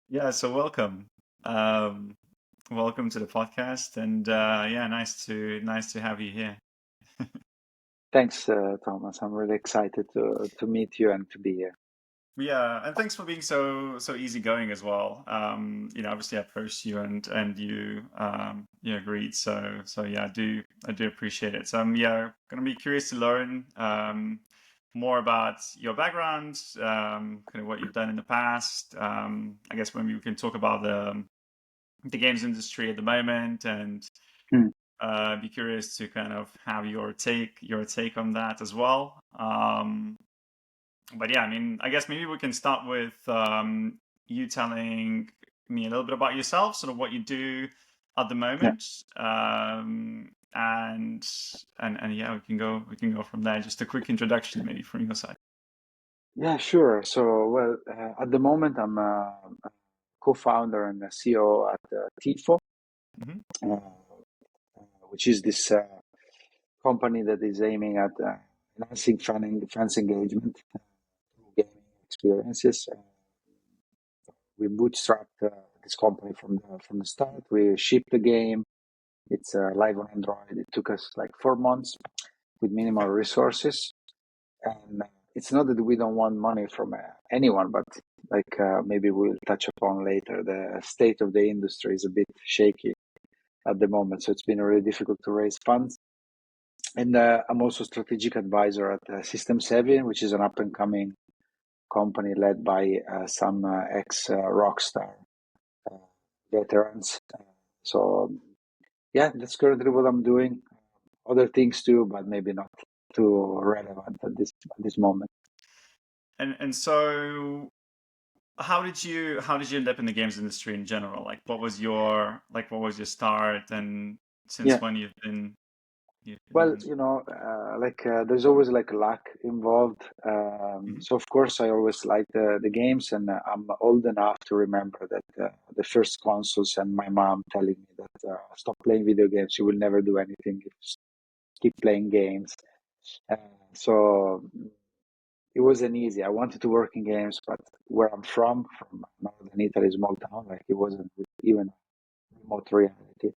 Yeah, so welcome. Um, Welcome to the podcast, and yeah, nice to have you here. Thanks, Thomas. I'm really excited to meet you and to be here. Yeah, and thanks for being so easygoing as well. Obviously I approached you and you agreed. So yeah, I do appreciate it. So I'm gonna be curious to learn more about your background, kind of what you've done in the past. I guess maybe we can talk about the games industry at the moment and Hmm. be curious to kind of have your take on that as well. But yeah, I mean, I guess maybe we can start with you telling me a little bit about yourself, sort of what you do at the Yeah, moment, and yeah, we can go from there. Just a quick introduction, maybe from your side. yeah, sure. So, well, at the moment, I'm a co-founder and a CEO at TIFO, Hmm. uh, which is this company that is aiming at enhancing fans engagement through gaming experiences. We bootstrapped this company from the start. We shipped the game. It's live on Android. It took us like 4 months with minimal Okay. resources. And it's not that we don't want money from anyone, but like maybe we'll touch upon later, the state of the industry is a bit shaky at the moment. So it's been really difficult to raise funds. And I'm also strategic advisor at System 7, which is an up and coming company led by some ex Rockstar uh, veterans. So yeah, that's currently what I'm doing. Other things too, but maybe not too relevant at this moment. And so how did you end up in the games industry in general? What was your start, and since Yeah. when you've been Well, in? there's always like luck involved. Mhm. So of course I always liked the games, and I'm old enough to remember that the first consoles and my mom telling me that stop playing video games, you will never do anything. You just keep playing games. Uh, so it wasn't easy. I wanted to work in games, but where I'm from northern Italy, small town, like it wasn't even remote reality.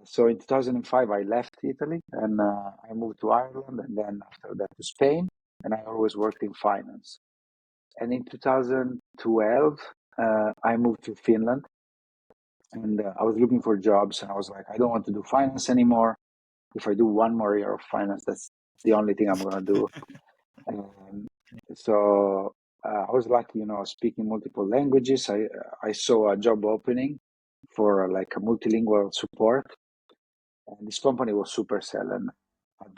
So in 2005, I left Italy and I moved to Ireland, and then after that to Spain. And I always worked in finance. And in 2012, I moved to Finland, and I was looking for jobs, and I was like, I don't want to do finance anymore. If I do one more year of finance, that's the only thing I'm gonna do. Um, so I was lucky, speaking multiple languages. I saw a job opening for like a multilingual support. And this company was Supercell, and at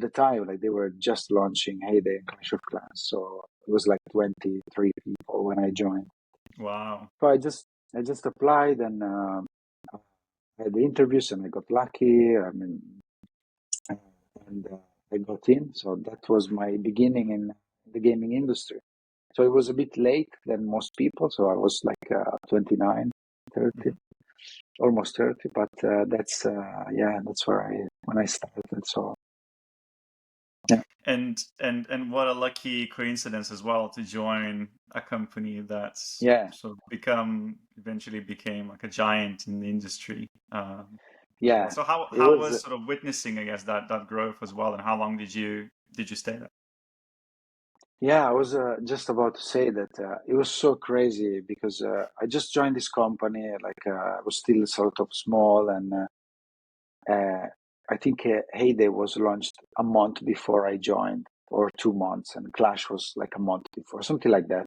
the time, like they were just launching Heyday and Clash of Clans, so it was like 23 people when I joined. Wow. So I just applied and I had the interviews, and I got lucky. I mean, uh, and I got in. So that was my beginning in the gaming industry. So it was a bit late than most people. So I was like 29, 30. Mhm. Almost 30, but that's where I when I started. So yeah, And what a lucky coincidence as well to join a company that's yeah, sort of eventually became like a giant in the industry, as well. yeah. So It how was was sort of witnessing, I guess, that growth as well, and how long did you stay there? yeah. I was just about to say that it was so crazy because I just joined this company. Like I was still sort of small, and uh, I think Heyday was launched a month before I joined, or 2 months, and Clash was like a month before, something like that.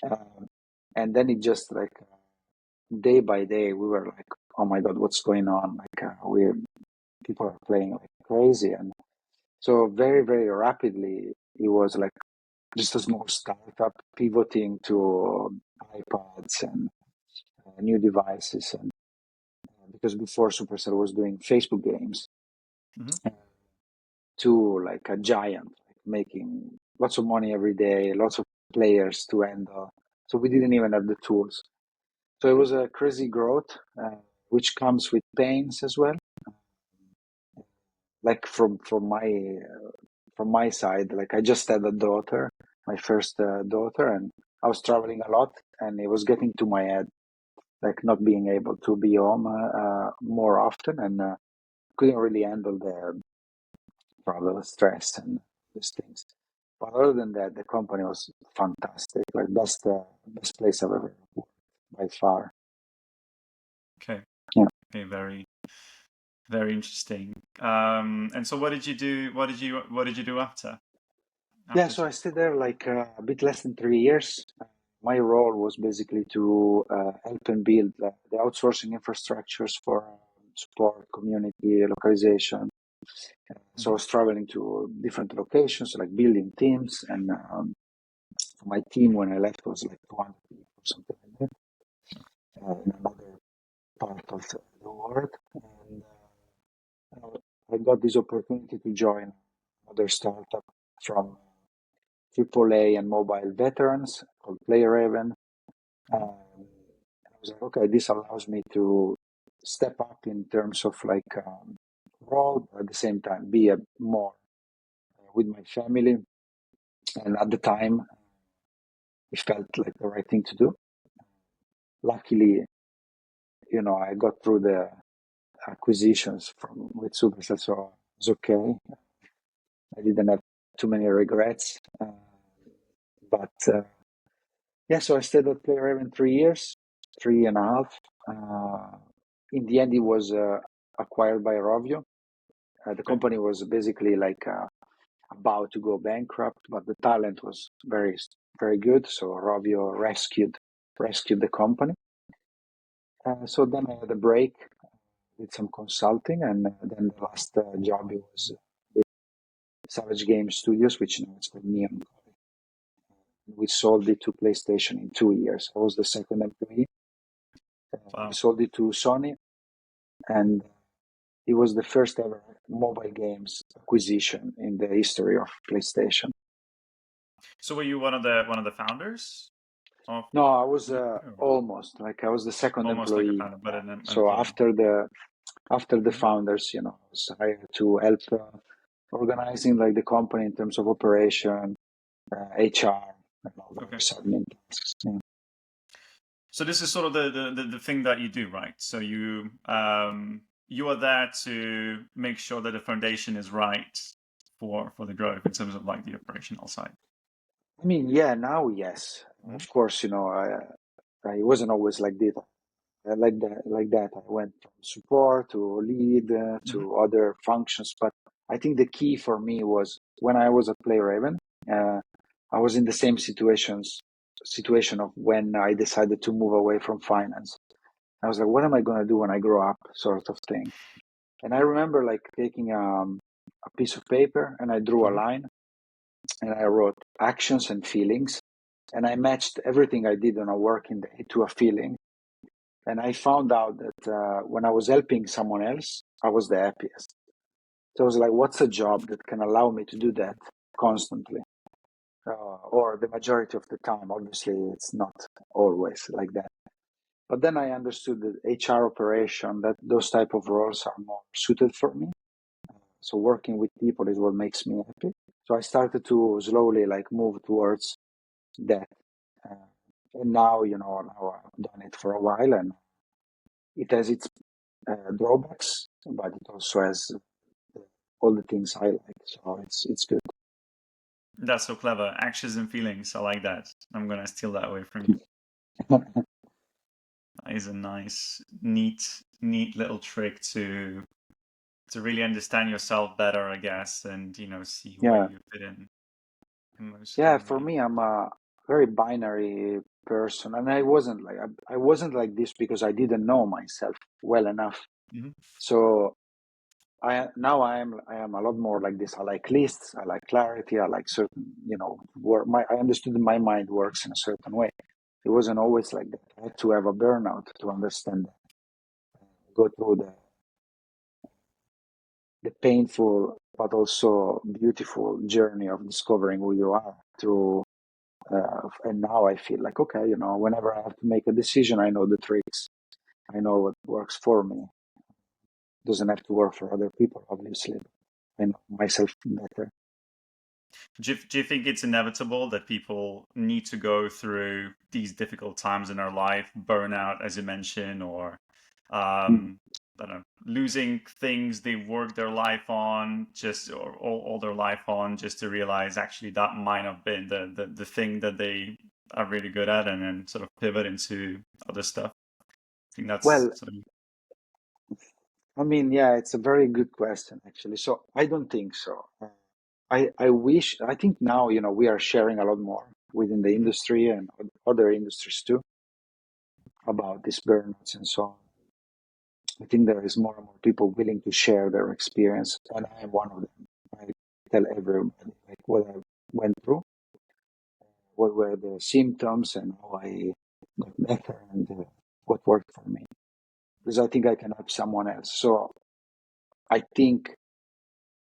Um, and then it just like day by day, we were like, oh my God, what's going on? Like we people are playing like crazy, and so very very rapidly it was like just a small startup pivoting to iPads and new devices, and because before Supercell was doing Facebook games, Hmm. to like a giant, like making lots of money every day, lots of players to handle. So we didn't even have the tools. So it was a crazy growth, which comes with pains as well. Like from my side, like I just had a daughter, my first daughter, and I was traveling a lot, and it was getting to my head, like not being able to be home more often, and couldn't really handle the travel stress and these things. But other than that, the company was fantastic, like best place I've ever worked by far. Okay. Yeah. Okay. Very, very interesting. And so what did you do? What did you do after? Yeah, After so I Super? stayed there like a bit less than 3 years. My role was basically to help and build the outsourcing infrastructures for support, community, localization. So I Hmm. was traveling to different locations, like building teams. And my team, when I left, was like 200 people, something like that, in another part of the world. And I got this opportunity to join another startup from AAA and mobile veterans called PlayerAven. Hmm. I was like, okay, this allows me to step up in terms of like role, but at the same time be a more with my family. And at the time, it felt like the right thing to do. Luckily, I got through the acquisitions from with Supercell, so it was okay. I didn't have too many regrets. But yeah, so I stayed at PlayerAven 3 years, 3.5. In the end, it was acquired by Rovio. The Okay. company was basically like about to go bankrupt, but the talent was very, very good. So Rovio rescued the company. So then I had a break, did some consulting, and then the last job it was with Savage Game Studios, which now it's called Neon. We sold it to PlayStation in 2 years. I was the second employee. We Wow. sold it to Sony, and it was the first ever mobile games acquisition in the history of PlayStation. So were you one of the founders of? No, I was Or almost like I was the second almost like a employee. founder, but an So employee. after the Mhm. founders, I was hired to help organizing like the company in terms of operation, HR, and all Okay. those admin tasks. Yeah. So this is sort of the thing that you do, right? So you are there to make sure that the foundation is right for the growth in terms of like the operational side. I mean, yeah, now yes, Mhm. of course. I wasn't always like this. Like that. I went from support to lead Mhm. to other functions. But I think the key for me was when I was at PlayRaven, uh, I was in the same situation of when I decided to move away from finance. I was like, what am I going to do when I grow up, sort of thing. And I remember like taking a piece of paper and I drew a Mhm. line and I wrote actions and feelings. And I matched everything I did on a working day to a feeling. And I found out that when I was helping someone else, I was the happiest. So I was like, what's a job that can allow me to do that constantly? Or the majority of the time. Obviously, it's not always like that. But then I understood that HR operation, that those type of roles are more suited for me. So working with people is what makes me happy. So I started to slowly like move towards that. Uh, and now I've done it for a while and it has its drawbacks, but it also has all the things I like. So it's good. That's so clever. Actions and feelings. I like that. I'm gonna steal that away from you. That is a nice, neat little trick to really understand yourself better, I guess, and see where Yeah, you fit in yeah. mostly For ways. me, I'm a very binary person, and I wasn't like this because I didn't know myself well enough. Hmm. So I am a lot more like this. I like lists. I like clarity. I like certain work. I understood my mind works in a certain way. It wasn't always like that. I had to have a burnout to understand that. go through the painful but also beautiful journey of discovering who you are through. And now I feel like, okay, whenever I have to make a decision, I know the tricks. I know what works for me. Doesn't have to work for other people, obviously. I know myself better. Do you think it's inevitable that people need to go through these difficult times in their life, burnout, as you mentioned, or Mm. I don't know, losing things they worked their life on, just or all their life on, just to realize actually that might have been the thing that they are really good at, and then sort of pivot into other stuff? I think that's Well, sort of I mean, yeah, it's a very good question, actually. So I don't think so. I wish, I think now, we are sharing a lot more within the Mhm. industry and other industries too about these burnouts and so on. I think there is more and more people willing to share their experience, and I am one of them. I tell everybody like what I went through, what were the symptoms, and how I got better, and what worked for me. Because I think I can help someone else. So I think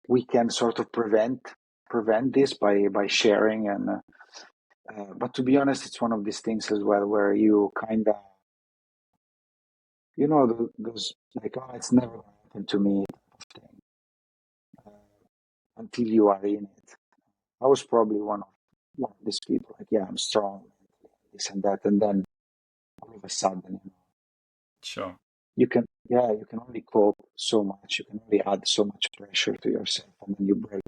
we can sort of prevent this by sharing, and but to be honest, it's one of these things as well where you kind of those like, oh, it's never going to happen to me type of thing, until you are in it. I was probably one of these people, like, yeah, I'm strong, this and that, and then all of a sudden, sure. you can only cope so much, you can only add so much pressure to yourself, and then you break.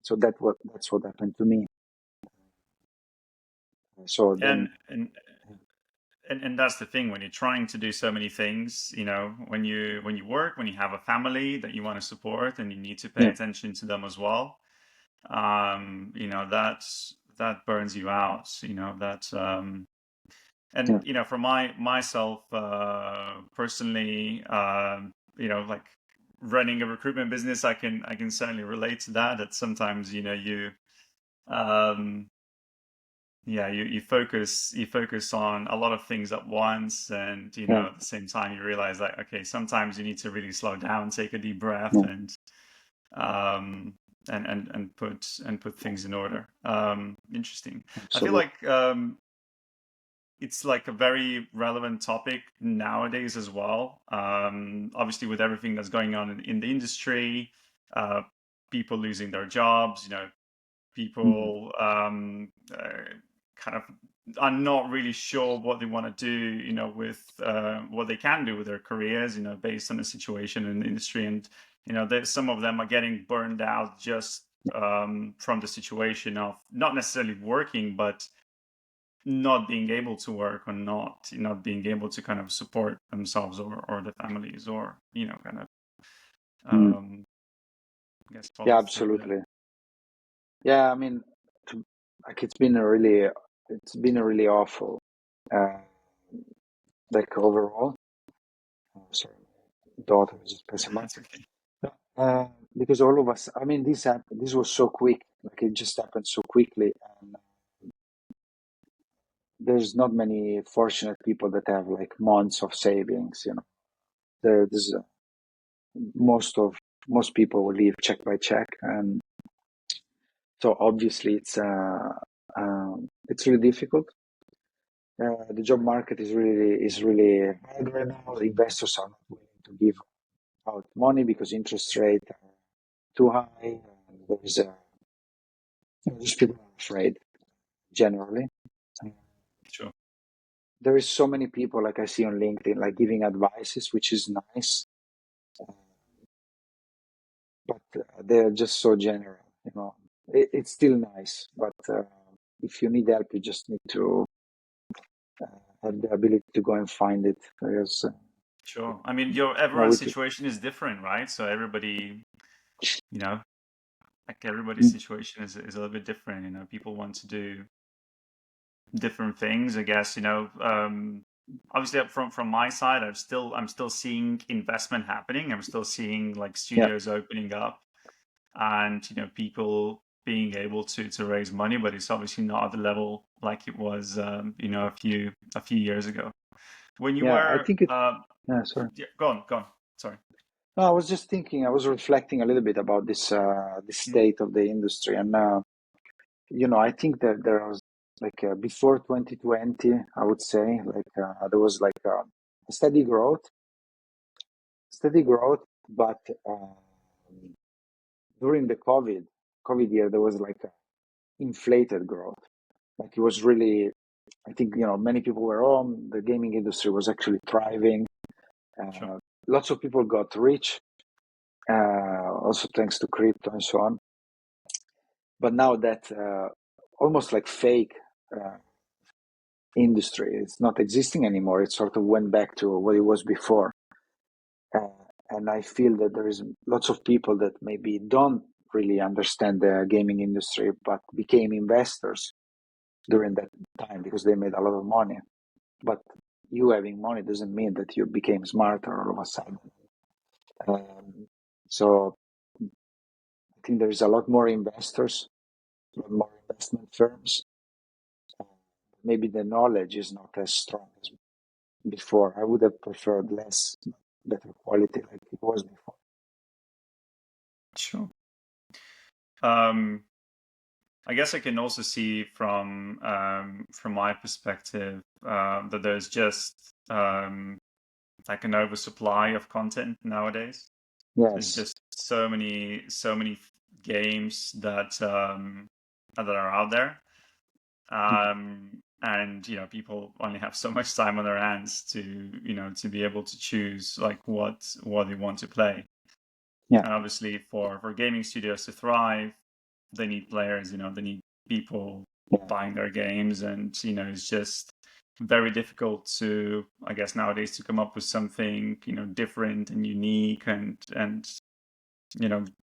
So that's what happened to me. So And then, and and that's the thing when you're trying to do so many things, when you work, when you have a family that you want to support and you need to pay yeah, attention to them as well, that burns you out, that yeah, and for myself personally, like running a recruitment business, I can certainly relate to that sometimes, you um yeah, you focus on a lot of things at once, and yeah, at the same time you realize that, okay, sometimes you need to really slow down, take a deep breath, yeah, um and put things in order. Interesting. I feel absolutely, like it's like a very relevant topic nowadays as well. Obviously, with everything that's going on in the industry, uh people losing their jobs, mm, people kind of are not really sure what they want to do, with what they can do with their careers, based on the situation in the industry. And, there's some of them are getting burned out just from the situation of not necessarily working, but not being able to work, or not being able to kind of support themselves, or the families, or, kind of, mm, um, I guess, yeah, follow through with it. absolutely. Yeah, I mean, to, like it's been a really awful, uh, like overall. Oh, sorry, my daughter was just pressing That's button. okay. Uh, because all of us, I mean, this happened. This was so quick. Like it just happened so quickly, and there's not many fortunate people that have like months of savings. There's most of most people will live check by check, and so obviously it's really difficult. The job market is really hard right now. The investors are not willing to give out money because interest rates are too high. And there's people are afraid generally. Uh, Sure. There is so many people like I see on LinkedIn like giving advices, which is nice, uh, but they're just so general. It's still nice, but if you need help, you just need to uh, have the ability to go and find it. Because Sure. I mean, everyone's with situation is different, right? So everybody, you know, like everybody's mm, situation is a little bit different. People want to do different things, I guess. Obviously, from my side, I'm still seeing investment happening. I'm still seeing like yeah, studios opening up, and people being able to raise money, but it's obviously not at the level like it was, a few years ago. When you Yeah, I were, think it. Yeah, sorry. yeah, go on, go on. Sorry. No, I was just thinking. I was reflecting a little bit about this Mm, state of the industry, and I think that there was like before 2020, I would say, like there was like steady growth, steady growth, but during the COVID year, there was like a inflated growth. Like it was really, I think, many people were home. The gaming industry was actually thriving. sure, Lots of people got rich, also thanks to crypto and so on. But now that almost like fake uh, industry is not existing anymore, it sort of went back to what it was before. Uh, and I feel that there is lots of people that maybe don't really understand the gaming industry, but became investors during that time because they made a lot of money. But you having money doesn't mean that you became smarter all of a sudden. So I think there is a lot more investors, a lot more investment firms. Uh, Maybe the knowledge is not as strong as before. I would have preferred less, better quality like it was before. sure. I guess I can also see from my perspective that there's just like an oversupply of content nowadays. There's Yes. just so many games that are out there, and people only have so much time on their hands to be able to choose like what they want to play. Yeah. And obviously, for gaming studios to thrive, they need players. They need people Yeah. buying their games, and it's just very difficult to, I guess, nowadays to come up with something different and unique and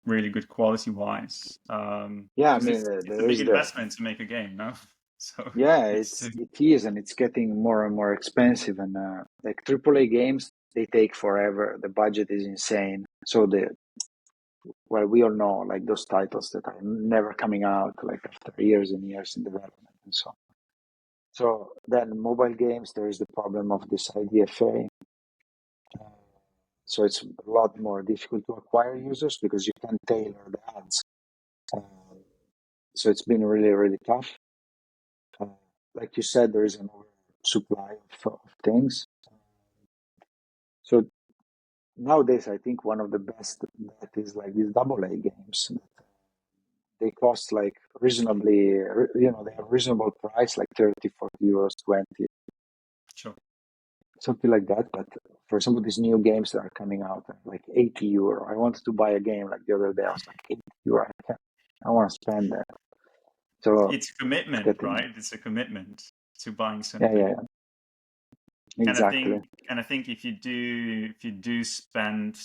really good quality wise, Yeah. I because mean, it's a there big is the. investment to make a game, no? So Yeah, it's it is, and it's getting more and more expensive. And like AAA games, they take forever. The budget is insane. So we all know like those titles that are never coming out, like after years and years in development and so on. So then mobile games, there is the problem of this IDFA. So it's a lot more difficult to acquire users because you can tailor the ads. Uh, so it's been really, really tough. Uh, like you said, there is an oversupply of things. So nowadays, I think one of the best that is like these double A games. They cost like reasonably, they have reasonable price, like 30, 40 euros, 20, sure. something like that. But for example, these new games that are coming out, like 80 euro. I wanted to buy a game like the other day. I was like, 80 euro. I want to spend that. So It's a it's commitment, getting, right? It's a commitment to buying yeah, yeah, something. yeah, And I exactly. think and I think if you do spend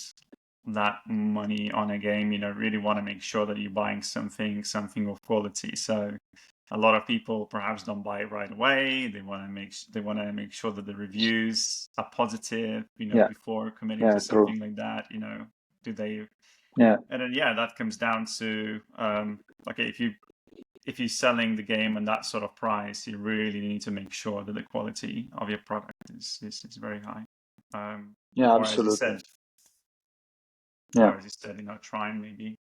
that money on a game, really want to make sure that you're buying something of quality. So a lot of people perhaps don't buy it right away. They want to make sure that the reviews are positive, Yeah, before committing to yeah, true. something like that. Do they? Yeah, And then yeah, that comes down to okay, if you're selling the game and that sort of price, you really need to make sure that the quality of your product is very high. Um, yeah, or as you absolutely. said, Yeah. try and maybe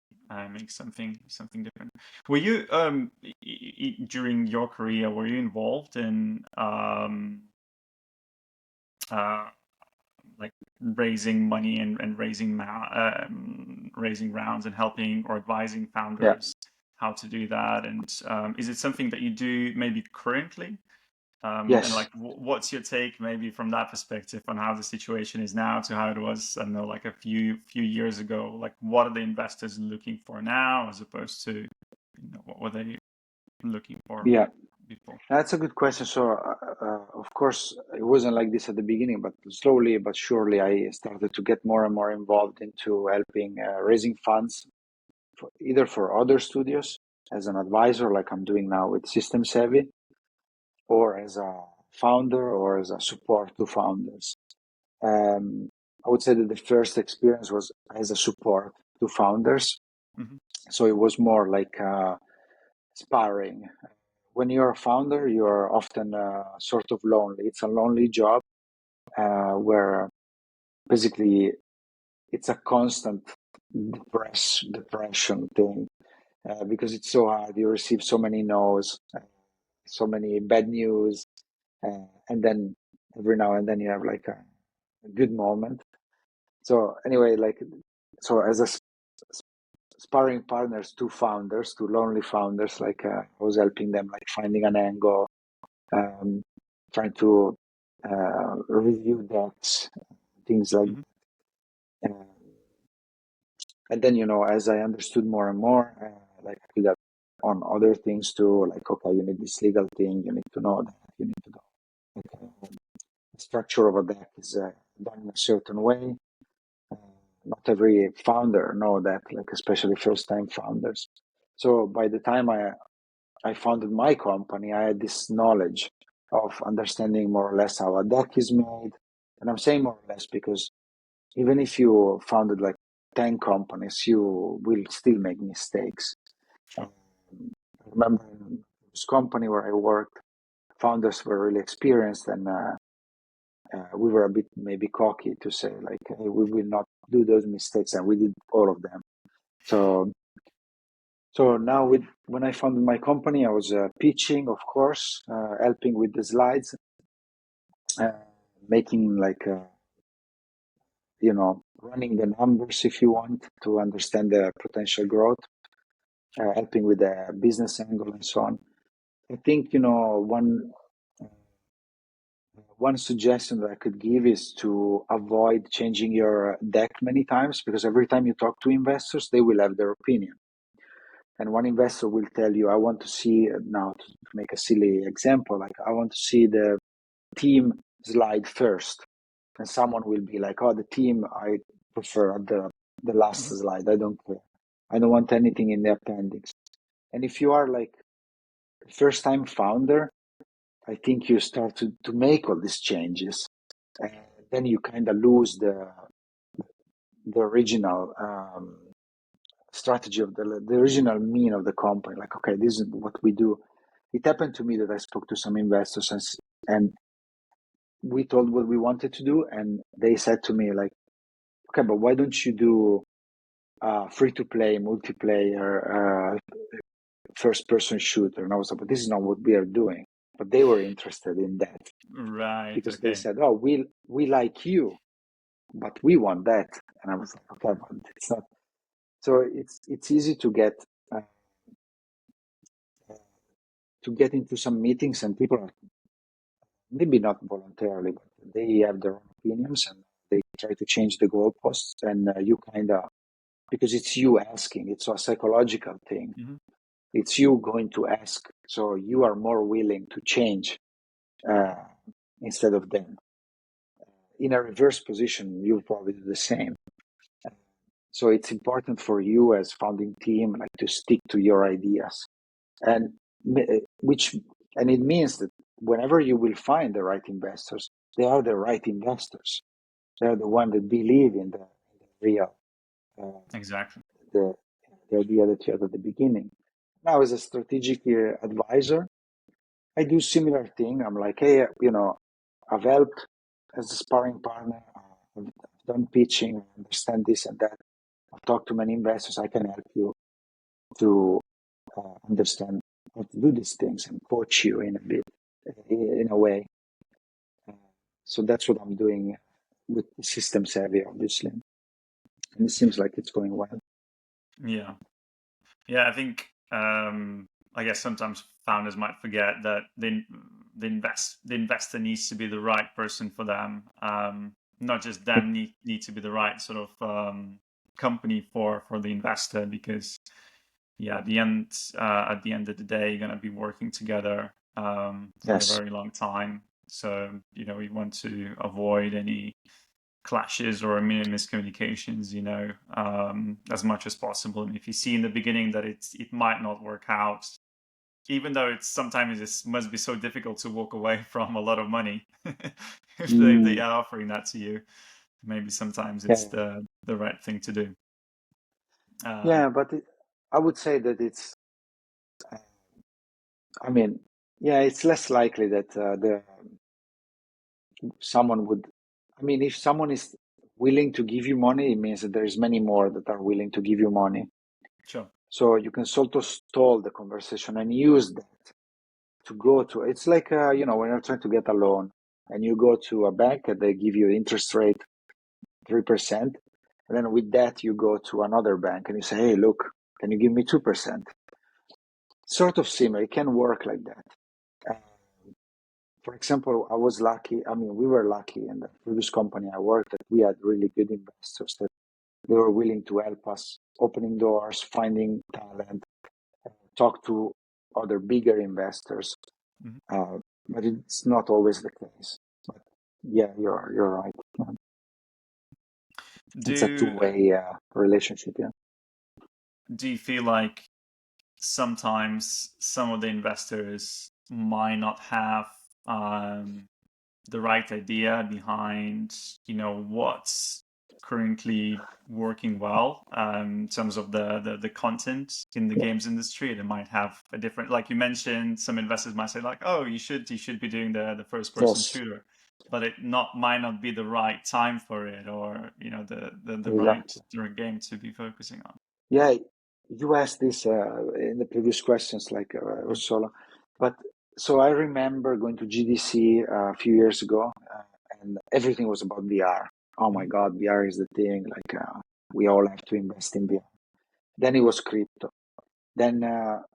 make something different. Were you during your career, were you involved in uh, like raising money and raising rounds and helping or advising Yeah. founders how to do that? And is it something that you do maybe currently? And Yes. like, what's your take maybe from that perspective on how the situation is now to how it was, I don't know, like a few years ago? Like, what are the investors looking for now as opposed to, what were they looking for Yeah. before? That's a good question. So, of course, it wasn't like this at the beginning, but slowly but surely, I started to get more and more involved into helping raising funds, either for other studios as an advisor, like I'm doing now with System Savvy, or as a founder or as a support to founders. Um, I would say that the first experience was as a support to founders. Hmm. So it was more like sparring. When you're a founder, you're often sort of lonely. It's a lonely job, where basically it's a constant depression thing, because it's so hard. You receive so many no's, so many bad news, and then every now and then you have like a good moment. So anyway, so as a sparring partners, two lonely founders, I was helping them, like finding an angle, um, trying to review decks, things like Hmm. that. And then, as I understood more and more, like I could have on other things too, like, okay, you need this legal thing, you need to know that, you need to know. Like, the structure of a deck is done in a certain way. Uh, Not every founder know that, like especially first-time founders. So by the time I founded my company, I had this knowledge of understanding more or less how a deck is made. And I'm saying more or less because even if you founded like 10 companies, you will still make mistakes. Sure. I remember in this company where I worked, founders were really experienced, and we were a bit maybe cocky to say like, hey, we will not do those mistakes, and we did all of them. So now when I founded my company, I was pitching, of course, helping with the slides, uh, making running the numbers if you want to understand the potential growth, helping with the business angle and so on. I think, one suggestion that I could give is to avoid changing your deck many times, because every time you talk to investors, they will have their opinion. And one investor will tell you, I want to see, now to make a silly example, like I want to see the team slide first. And someone will be like, oh, the team, I prefer the last Hmm. slide. I don't care. I don't want anything in the appendix. And if you are like a first time founder, I think you start to make all these changes. And then you kind of lose the original strategy of the original mean of the company. Like, okay, this is what we do. It happened to me that I spoke to some investors, and we told what we wanted to do, and they said to me like, okay, but why don't you do free to play multiplayer first person shooter? And I was like, but this is not what we are doing. But they were interested in that Right. because they Okay. said, oh, we like you, but we want that. And I was like, okay, but it's not. So it's easy uh, to get into some meetings, and people are maybe not voluntarily, but they have their own opinions, and they try to change the goalposts, and you kind of, because it's you asking, it's a psychological thing. Hmm. It's you going to ask, so you are more willing to change uh, instead of them. In a reverse position, you'll probably do the same. So it's important for you as founding team, like, to stick to your ideas, and which and it means that whenever you will find the right investors, they are the right investors. They are the one that believe in the real uh, Exactly. the idea that you had at the beginning. Now, as a strategic advisor, I do similar thing. I'm like, hey, I've helped as a sparring partner. I've done pitching. I understand this and that. I've talked to many investors. I can help you to understand how to do these things and coach you in a bit, in a way. Uh, so that's what I'm doing with System Savvy, obviously, and it seems like it's going well. Yeah. Yeah. I guess sometimes founders might forget that the investor needs to be the right person for them. Not just them need to be the right sort of company for the investor, because yeah, at the end of the day, you're going to be working together for a Yes. very long time. So we want to avoid any clashes or miscommunications, as much as possible. And if you see in the beginning that it might not work out, even though it's sometimes it must be so difficult to walk away from a lot of money if they Mm, are offering that to you, maybe sometimes it's yeah. the right thing to do. Um, Yeah, but I would say that uh, I mean, yeah, it's less likely that someone would. I mean, if someone is willing to give you money, it means that there's many more that are willing to give you money. Sure. So you can sort of stall the conversation and use that to go to. It's like when you're trying to get a loan and you go to a bank and they give you interest rate 3%, and then with that you go to another bank and you say, "Hey, look, can you give me 2%?" Sort of similar. It can work like that. For example, I was lucky. I mean, we were lucky in the previous company I worked at. We had really good investors that they were willing to help us opening doors, finding talent, talk to other bigger investors. But it's not always the case. But yeah, you're right. It's a Do two-way relationship. Yeah. do you feel like sometimes some of the investors might not have the right idea behind, what's currently working well in terms of the content in the games industry? They might have a different, like you mentioned, some investors might say like, oh, you should be doing the first person Yes. shooter, but it might not be the right time for it, or the right Exactly. game to be focusing on. Yeah, you asked this in the previous questions, like Mm, Ursula. But so I remember going to GDC a few years ago, and everything was about VR. Oh my mm, God, VR is the thing. Like we all have to invest in VR. Then it was crypto. Then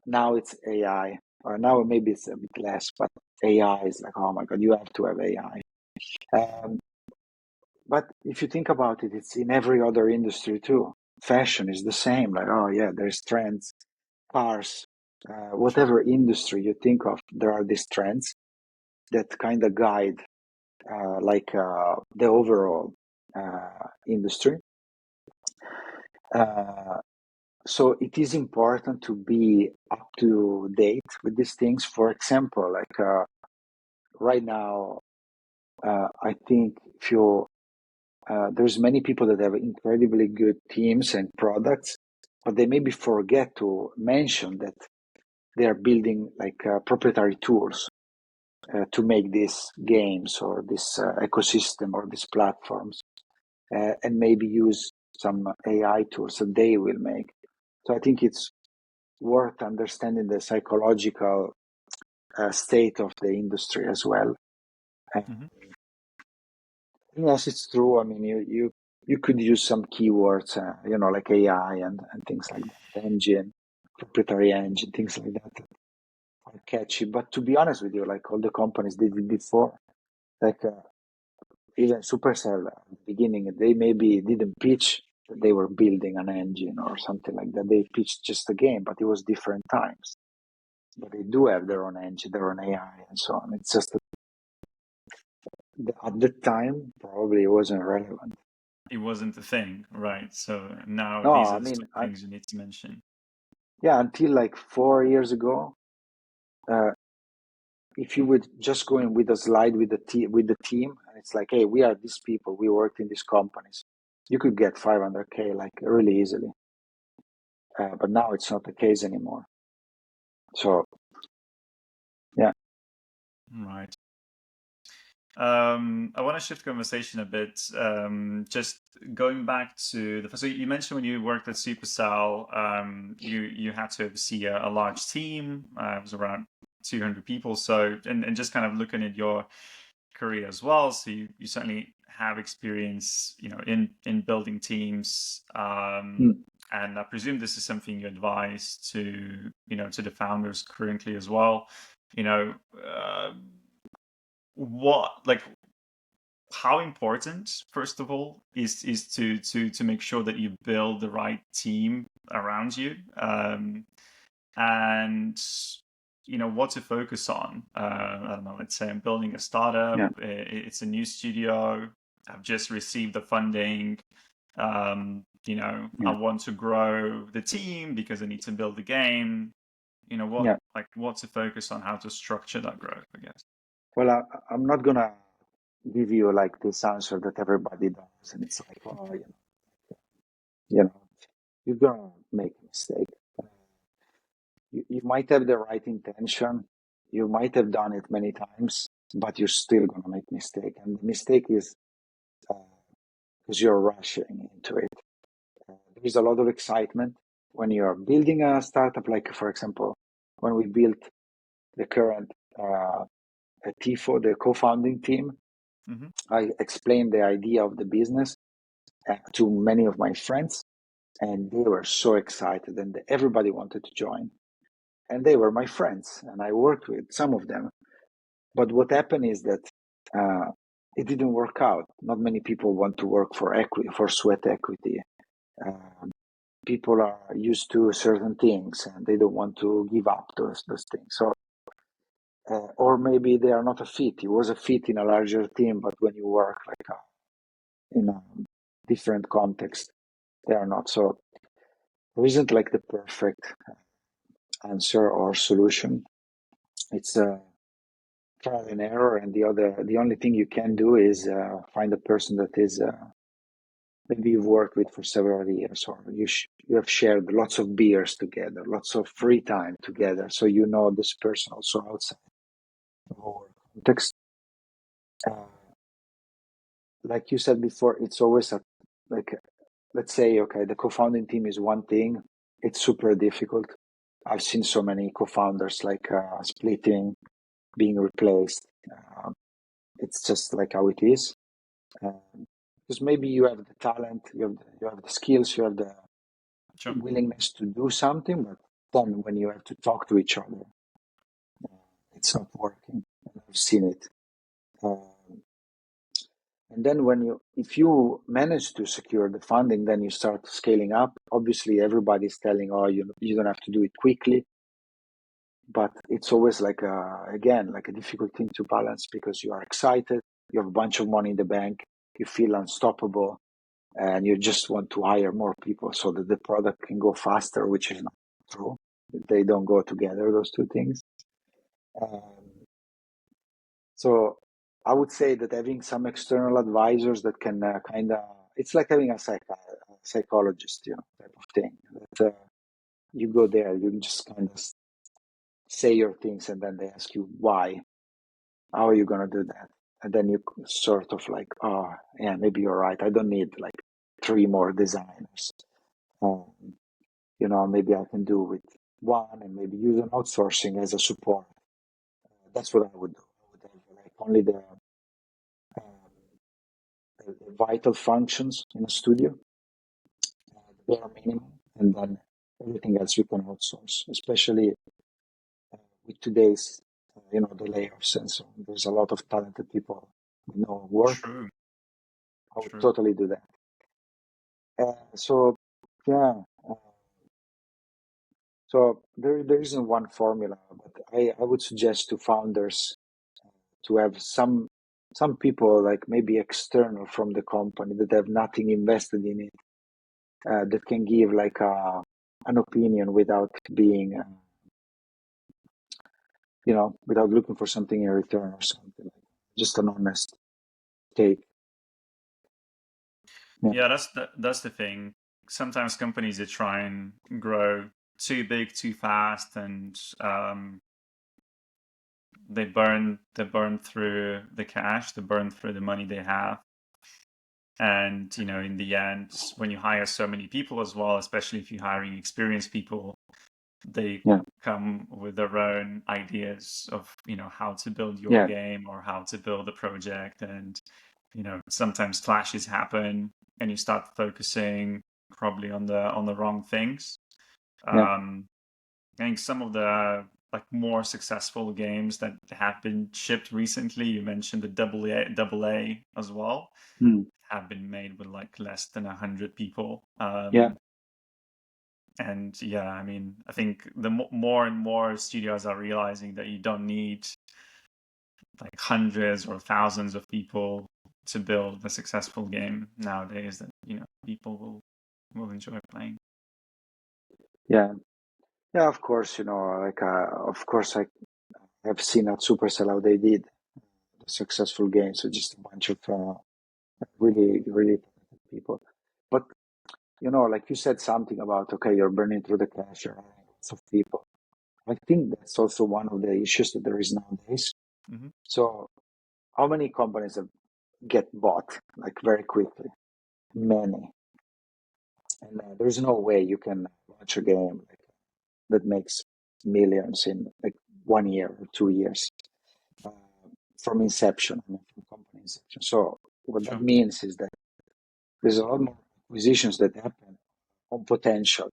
now it's AI. Or now maybe it's a bit less, but AI is like, oh my God, you have to have AI. Um, but if you think about it, it's in every other industry too. Fashion is the same. Like, oh yeah, there's trends. Cars, sure. whatever industry you think of, there are these trends that kind of guide the overall industry. Uh, so it is important to be up to date with these things. For example, like right now, I think if you there's many people that have incredibly good teams and products, but they maybe forget to mention that they are building like proprietary tools to make these games or this ecosystem or these platforms, and maybe use some AI tools that they will make. So I think it's worth understanding the psychological state of the industry as well. Hmm. Yes, it's true. I mean, you could use some keywords, like AI and things like that, engine, proprietary engine, things like that are catchy. But to be honest with you, like all the companies did it before, like even Supercell at the beginning, they maybe didn't pitch that they were building an engine or something like that. They pitched just a game, but it was different times. But they do have their own engine, their own AI, and so on. It's just that at the time, probably it wasn't relevant. It wasn't a thing, right? So now No, these I are the mean, sort of things you need to mention. yeah, until like 4 years ago, uh, if you would just go in with a slide with the team, and it's like, hey, we are these people, we worked in these companies, you could get 500K like really easily. But now it's not the case anymore. So yeah, Right. I want to shift conversation a bit. Just going back to so you mentioned when you worked at Supercell, you had to oversee a large team. It was around 200 people. So and just kind of looking at your career as well. So you certainly have experience, in building teams. mm, And I presume this is something you advise to the founders currently as well. You know, uh, what like how important, first of all, is to make sure that you build the right team around you, and what to focus on. I don't know. Let's say I'm building a startup. yeah, It's a new studio. I've just received the funding. I yeah, want to grow the team because I need to build the game. yeah. What to focus on, how to structure that growth, I guess. Well, I'm not gonna give you like this answer that everybody does, and it's like, oh, you know, you're gonna make a mistake. You might have the right intention, you might have done it many times, but you're still gonna make mistake. And the mistake is because you're rushing into it. There is a lot of excitement when you're building a startup. Like, for example, when we built the current TIFO, the co-founding team, Mm-hmm. I explained the idea of the business to many of my friends, and they were so excited, and everybody wanted to join. And they were my friends, and I worked with some of them. But what happened is that it didn't work out. Not many people want to work for equity, for sweat equity. People are used to certain things, and they don't want to give up those things. So, or maybe they are not a fit. It was a fit in a larger team, but when you work like in a different context, they are not. So there isn't like the perfect answer or solution. It's a trial and error, and the only thing you can do is find a person that is maybe you've worked with for several years, or you have shared lots of beers together, lots of free time together, so you know this person also outside of our context. Uh, like you said before, it's always like, let's say, okay, the co-founding team is one thing. It's super difficult. I've seen so many co-founders like splitting, being replaced. It's just like how it is. Because maybe you have the talent, you have the skills, you have the Sure. willingness to do something, but then when you have to talk to each other, it's not working. And I've seen it. And then if you manage to secure the funding, then you start scaling up. Obviously, everybody's telling, oh, you don't have to do it quickly. But it's always like, again, like a difficult thing to balance because you are excited, you have a bunch of money in the bank, you feel unstoppable, and you just want to hire more people so that the product can go faster, which is not true. They don't go together, those two things. So I would say that having some external advisors that can kind of, it's like having a psychologist, type of thing. That you go there, you just kind of say your things, and then they ask you why. How are you going to do that? And then you sort of like, oh, yeah, maybe you're right. I don't need like 3 more designers. Maybe I can do with one, and maybe use an outsourcing as a support. That's what I would do. I would have like only the vital functions in a studio, the bare minimum, and then everything else you can outsource, especially with today's, the layoffs and so on. There's a lot of talented people work. True. I would True. totally do that. So, yeah. So there isn't one formula, but I would suggest to founders to have some people like maybe external from the company that have nothing invested in it, that can give like an opinion without being, without looking for something in return or something. Just an honest take. Yeah, that's the thing. Sometimes companies they try and grow too big too fast, and they burn through the cash, they burn through the money they have. And in the end, when you hire so many people as well, especially if you're hiring experienced people, they Yeah, come with their own ideas of how to build your yeah, game or how to build a project. And sometimes clashes happen, and you start focusing probably on the wrong things. yeah. I think some of the like more successful games that have been shipped recently, you mentioned the double A as well, Mm, have been made with like less than 100 people. yeah, And yeah, I mean, I think the more and more studios are realizing that you don't need like hundreds or thousands of people to build a successful game nowadays, that people will enjoy playing. yeah, yeah. Of course, like of course I have seen at Supercell how they did the successful games. So just a bunch of really, really talented people. But like you said something about, okay, you're burning through the cash, you're hiring lots of people. I think that's also one of the issues that there is nowadays. Hmm. So how many companies get bought like very quickly? many, and there's no way you can launch a game like, that makes millions in like 1 year or 2 years uh, from inception, I mean, from company inception. So what that Sure. means is that there's a lot more acquisitions that happen on potential,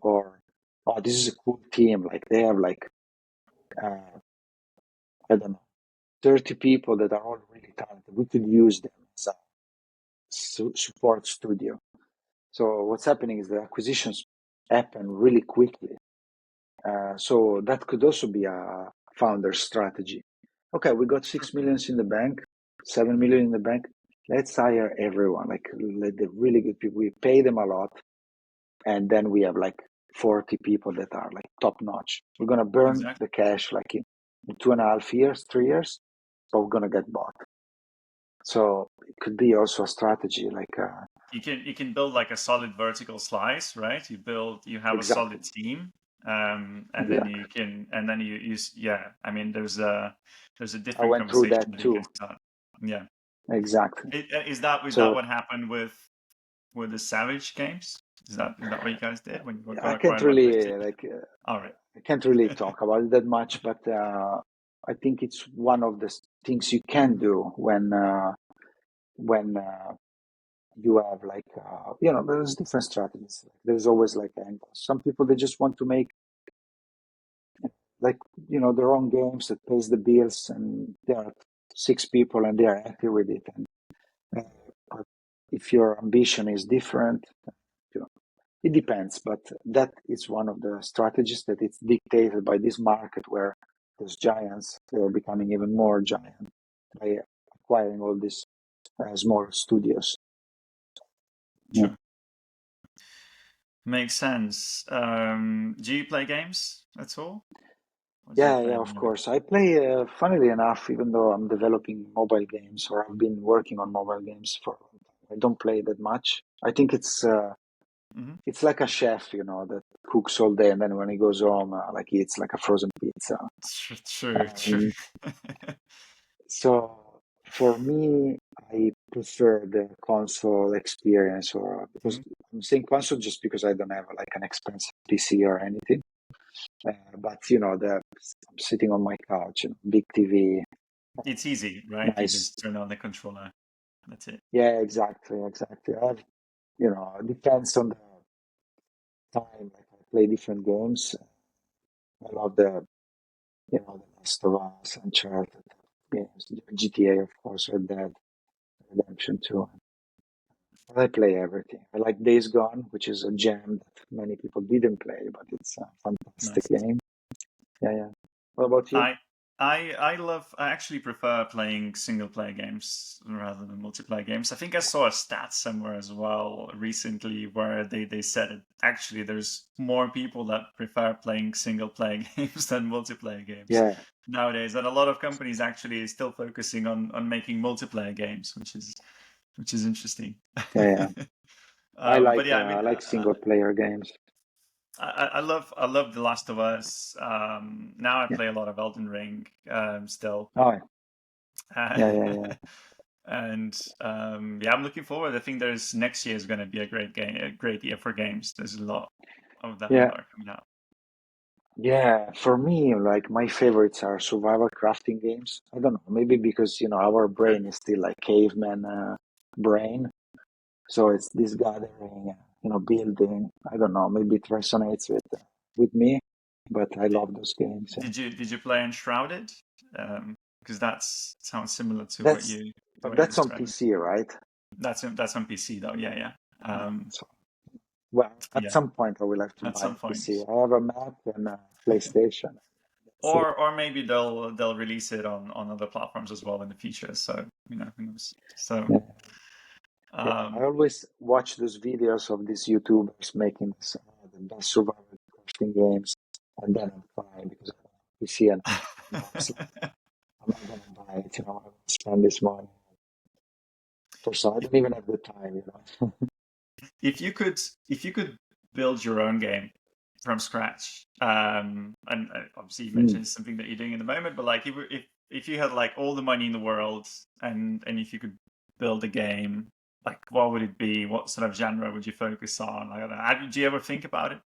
or oh, this is a cool team, like they have like uh, I don't know, 30 people that are all really talented. We could use them as a support studio. So what's happening is the acquisitions happen really quickly. So that could also be a founder strategy. Okay, we got 6 million in the bank, 7 million in the bank. Let's hire everyone, like let the really good people. We pay them a lot, and then we have like 40 people that are like top notch. We're gonna burn Exactly. the cash like in 2.5 years, 3 years, but we're gonna get bought. So it could be also a strategy, like You can build like a solid vertical slice, right? You have a exactly, solid team, and then exactly. you can yeah. I mean, there's a I different went through conversation that that you can too. start. Yeah. Exactly. Is that So what happened with the Savage games? Is that what you guys did when you got I can't acquired by really PlayStation? like All right. I can't really talk about it that much, but I think it's one of the things you can do when you have like there's different strategies. There's always like angles. Some people they just want to make like their own games that pays the bills, and there are 6 people and they are happy with it. And but if your ambition is different, you know, it depends. But that is one of the strategies that it's dictated by this market where those giants they are becoming even more giant by acquiring all these small studios. Yeah. Sure. Makes sense. Do you play games at all? Or do you Yeah, play yeah, at the of moment? course. I play, funnily enough, even though I'm developing mobile games or I've been working on mobile games for a long time, I don't play that much. I think Hmm. it's like a chef, that cooks all day and then when he goes home, like he eats like a frozen pizza. True, true. Um, so for me, I prefer the console experience, or because Mhm. I'm saying console just because I don't have like an expensive PC or anything. But I'm sitting on my couch, big TV, It's easy, right? You nice. just turn on the controller. That's it. Yeah, exactly, exactly. It depends on the time. Like I play different games. I love the Last of Us, Uncharted games, GTA, of course, Red Dead Redemption 2. But I play everything. I like Days Gone, which is a gem that many people didn't play, but it's a fantastic Nice. game. Yeah, yeah. What about you? I I actually prefer playing single player games rather than multiplayer games. I think I saw a stat somewhere as well recently where they said it actually there's more people that prefer playing single player games than multiplayer games Yeah, nowadays. And a lot of companies actually is still focusing on making multiplayer games, which is interesting. yeah, yeah. I But like yeah, uh, I mean, I like single player games. I love The Last of Us. Now I Yeah. play a lot of Elden Ring still. Oh, yeah, Uh, yeah, yeah, yeah. and yeah, I'm looking forward. I think there's next year is going to be a great game, a great year for games. There's a lot of them Yeah. that are coming out. Yeah, for me, like my favorites are survival crafting games. I don't know, maybe because our Okay. brain is still like caveman brain, so it's this gathering, building. I don't know, maybe it resonates with me, but I Did, love those games. Yeah. did you play Enshrouded? Because that's sounds similar to what That's you the but way you're that's on describing. PC, right? That's on PC though. Yeah, yeah, So, well, at yeah. some point I will have to At buy some a point. PC. I have a Mac and a PlayStation. That's it. Or maybe they'll release it on other platforms as well in the future. So who knows? So Yeah. Yeah, I um, always watch those videos of these YouTubers making the best survival crafting games, and then I'm crying because I don't have PC and I'm not gonna buy it. I will spend this money for some. I if don't even have the time. if you could if you could build your own game from scratch, and obviously you Mm. mentioned it's something that you're doing at the moment, but like if you had like all the money in the world and if you could build a game, like what would it be? What sort of genre would you focus on? Like, I don't know. Did you ever think about it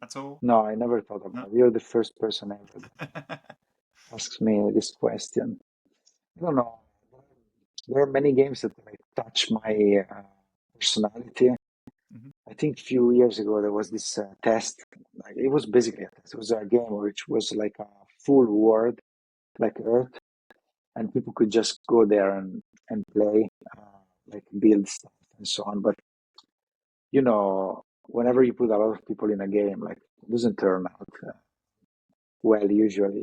at all? No, I never thought No. about it. You're the first person ever that asks me this question. I don't know. There are many games that like touch my personality. Mhm. I think a few years ago there was this test. Like it was basically a test. It was a game which was like a full world, like Earth, and people could just go there and play, like build stuff and so on. But whenever you put a lot of people in a game, like it doesn't turn out well. Usually,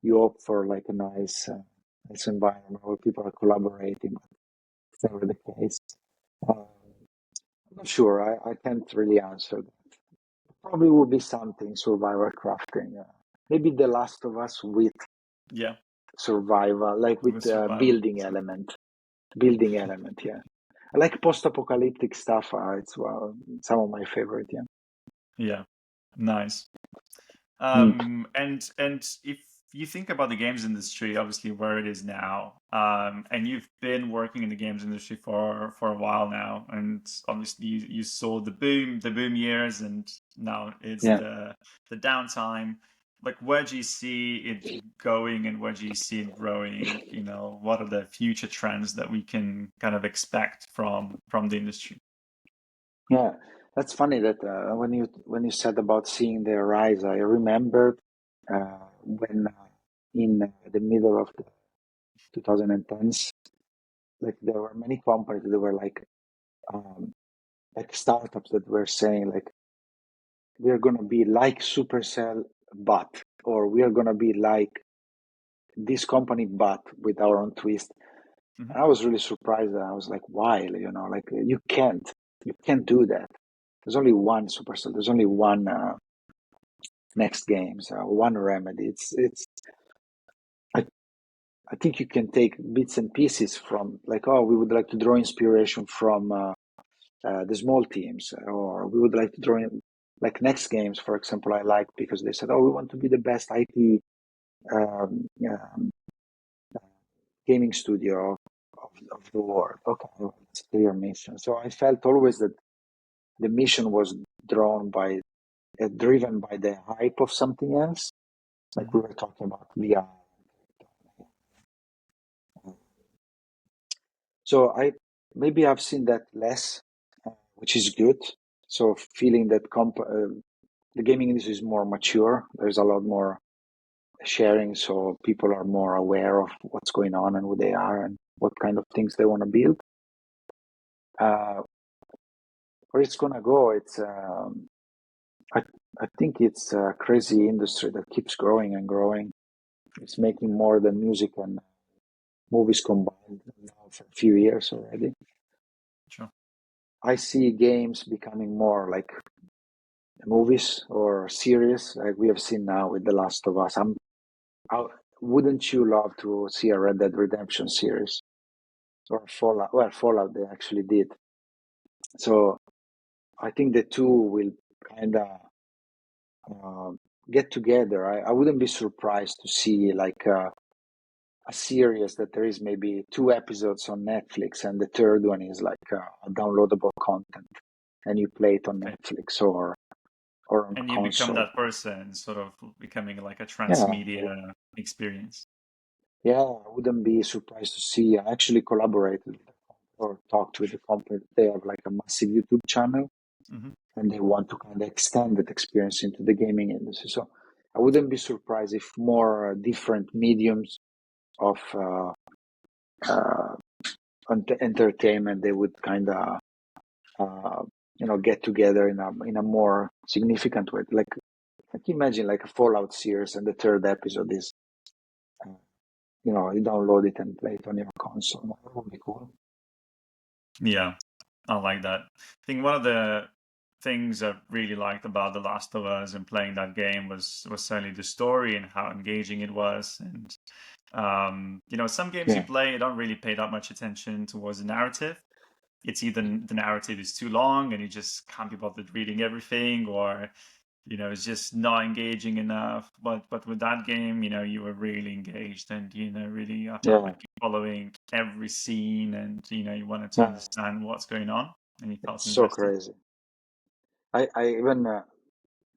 you opt for like a nice environment where people are collaborating. But it's never the case. I'm not sure. I can't really answer that. Probably will be something survival crafting. Maybe The Last of Us with Yeah, survival, like with with survival. building So element. Building element, yeah. I like post-apocalyptic stuff. It's some of my favorite. Yeah. yeah, nice. Mm. And if you think about the games industry, obviously where it is now, and you've been working in the games industry for a while now, and obviously you saw the boom years, and now it's Yeah. the downtime. Like, where do you see it going, and where do you see it growing? What are the future trends that we can kind of expect from the industry? Yeah, that's funny that when you said about seeing the rise, I remembered when in the middle of the 2010s, like there were many companies that were um, like startups that were saying like we're gonna be like Supercell, but or we are gonna be like this company, but with our own twist. Hmm. And I was really surprised. And I was like, why? Like you can't do that. There's only one Supercell. There's only one Next Games, one Remedy. It's. I, I think you can take bits and pieces from like, oh, we would like to draw inspiration from the small teams, or we would like to draw in like Next Games, for example. I like because they said, oh, we want to be the best IT gaming studio of the world. Okay, well, it's a clear mission. So I felt always that the mission was driven by the hype of something else, like Hmm. we were talking about VR. So maybe I've seen that less, which is good. So feeling that the gaming industry is more mature. There's a lot more sharing, so people are more aware of what's going on and who they are and what kind of things they want to build. Uh, where it's gonna go, I I think it's a crazy industry that keeps growing and growing. It's making more than music and movies combined now for a few years already. Sure. I see games becoming more like movies or series, like we have seen now with The Last of Us. I, wouldn't you love to see a Red Dead Redemption series or Fallout? Well, Fallout they actually did. So I think the two will kind of uh, get together. I wouldn't be surprised to see like a series that there is maybe 2 episodes on Netflix and the third one is like a downloadable content and you play it on Okay. Netflix or on And a you become console. that person, sort of becoming like a Yeah, transmedia experience. yeah, I wouldn't be surprised to see. I actually collaborated with or talked with the company. They have like a massive YouTube channel Hmm. and they want to kind of extend that experience into the gaming industry. So I wouldn't be surprised if more different mediums of uh, entertainment they would kind of uh, get together in a more significant way. Like imagine like a Fallout series, and the third episode is uh, you download it and play it on your console. That would be cool. Yeah, I like that. I think one of the things I really liked about The Last of Us and playing that game was certainly the story and how engaging it was. And some games you Yeah, play, you don't really pay that much attention towards the narrative. It's either the narrative is too long and you just can't be bothered reading everything, or it's just not engaging enough. But with that game, you were really engaged, and really, I felt Yeah, like you're following every scene, and you wanted to yeah, understand what's going on, and you felt it's so invested. crazy. I even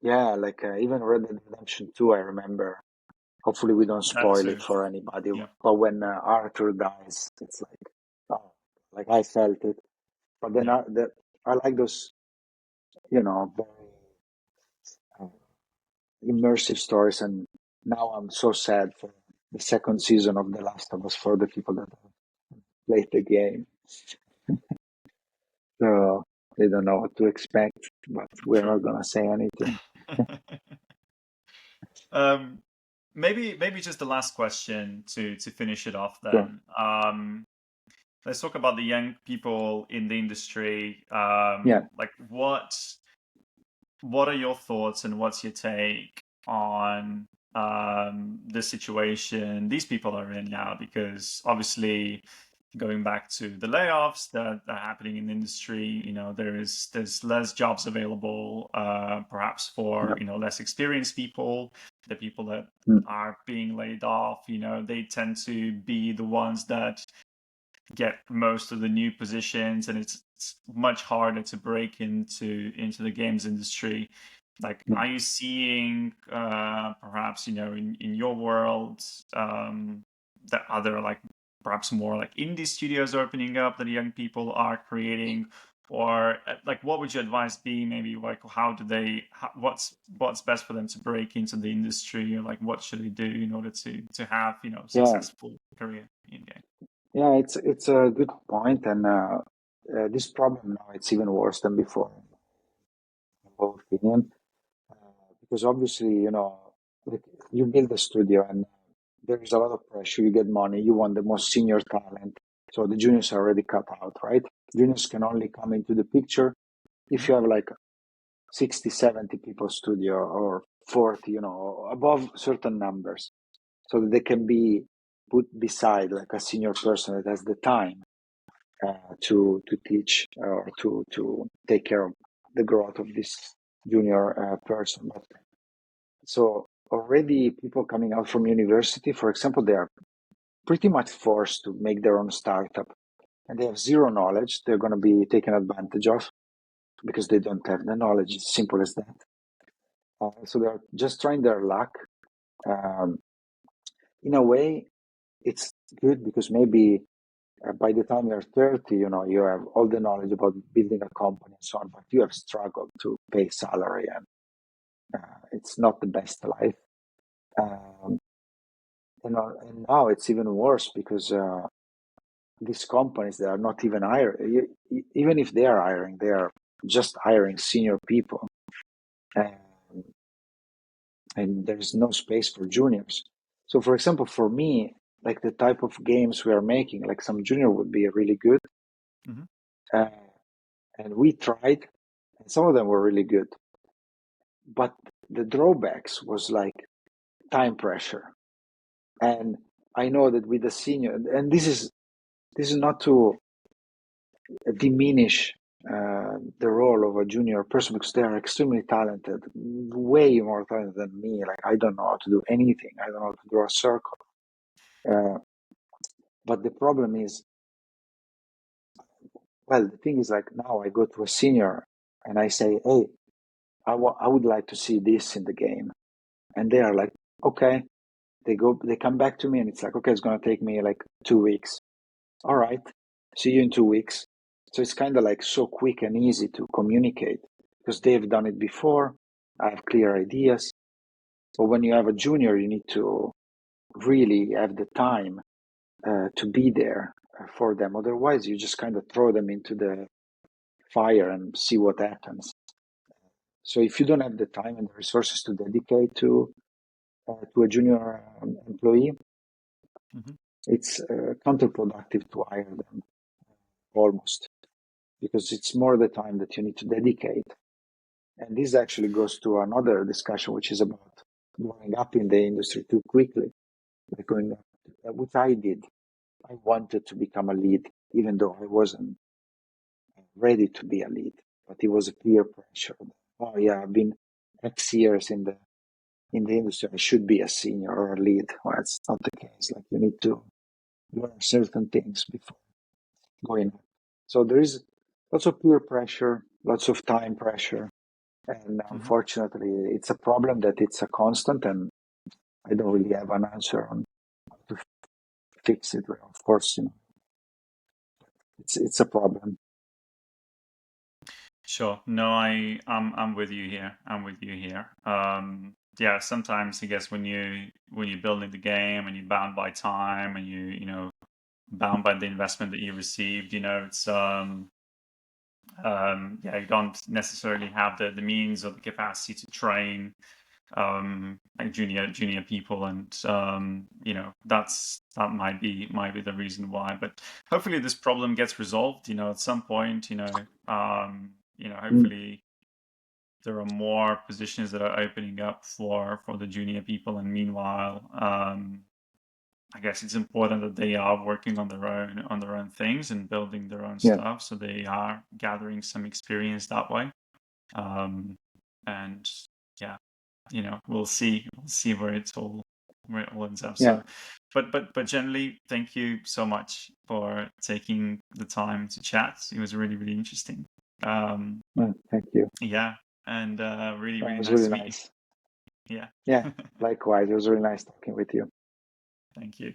yeah, like even Red Dead Redemption 2, I remember. Hopefully, we don't That's spoil it so, for anybody. yeah, But when Arthur dies, it's oh, like I felt it. But then yeah. I like those, very uh, immersive stories. And now I'm so sad for the second season of The Last of Us for the people that played the game. So they don't know what to expect, but we're True. not gonna say anything. um, maybe just the last question to finish it off. Sure. Then, let's talk about the young people in the industry. Yeah, Like, what are your thoughts and what's your take on the situation these people are in now? Because obviously, going back to the layoffs that are happening in the industry, there's less jobs available, perhaps for yeah, less experienced people. The people that mm, are being laid off, they tend to be the ones that get most of the new positions, and it's much harder to break into the games industry. Like, mm, are you seeing perhaps in your world, that other, like, perhaps more like indie studios opening up that young people are creating? Or like, what would your advice be? Maybe like, what's best for them to break into the industry, or like what should they do in order to have yeah, successful career in game? yeah. It's a good point, and this problem now it's even worse than before, in my opinion. Because obviously, like, you build a studio and there is a lot of pressure. You get money, you want the most senior talent. So the juniors are already cut out, right? Juniors can only come into the picture if Mhm. you have like 60, 70 people studio or 40, above certain numbers, so that they can be put beside like a senior person that has the time to teach or to take care of the growth of this junior person. But so already people coming out from university, for example, they are pretty much forced to make their own startup, and they have zero knowledge. They're going to be taken advantage of because they don't have the knowledge. It's simple as that. So they're just trying their luck. Um, in a way, it's good because maybe by the time you're 30, you have all the knowledge about building a company and so on, but you have struggled to pay salary, and it's not the best life. Um, and now it's even worse because these companies that are not even hiring, even if they are hiring, they are just hiring senior people, and, and there's no space for juniors. So, for example, for me, like the type of games we are making, like some junior would be really good, Mhm. uh, and we tried, and some of them were really good, but the drawbacks was like time pressure. And I know that with the senior, and this is not to diminish the role of a junior person because they are extremely talented, way more talented than me. Like I don't know how to do anything. I don't know how to draw a circle. Uh, but the problem is, well, the thing is like now I go to a senior and I say, hey, I would like to see this in the game, and they are like, okay. They come back to me and it's like, okay, it's gonna take me like 2 weeks. All right, see you in 2 weeks. So it's kind of like so quick and easy to communicate because they've done it before. I have clear ideas. But when you have a junior, you need to really have the time to be there for them. Otherwise, you just kind of throw them into the fire and see what happens. So if you don't have the time and the resources to dedicate to a junior employee, Mhm. it's counterproductive to hire them almost because it's more the time that you need to dedicate. And this actually goes to another discussion, which is about growing up in the industry too quickly, like going up, which I did. I wanted to become a lead, even though I wasn't ready to be a lead, but it was a peer pressure. Oh yeah, I've been X years in the industry, I should be a senior or a lead. Well, it's not the case. Like, you need to learn certain things before going up. So there is lots of peer pressure, lots of time pressure, and Hmm. unfortunately, it's a problem that it's a constant, and I don't really have an answer on how to fix it. Of course, it's a problem. Sure. No, I'm with you here. I'm with you here. Yeah, sometimes I guess when you're building the game and you're bound by time and bound by the investment that you received, it's yeah, you don't necessarily have the means or the capacity to train like junior people, and that might be the reason why. But hopefully this problem gets resolved, at some point. Mm, Hopefully there are more positions that are opening up for the junior people, and meanwhile, I guess it's important that they are working on their own things and building their own yeah, stuff, so they are gathering some experience that way. And yeah, we'll see where it all ends up. yeah. So, but generally, thank you so much for taking the time to chat. It was really, really interesting. Thank you. Yeah, and really, That really was nice really to meet you. nice. Yeah. Yeah, likewise. It was really nice talking with you. Thank you.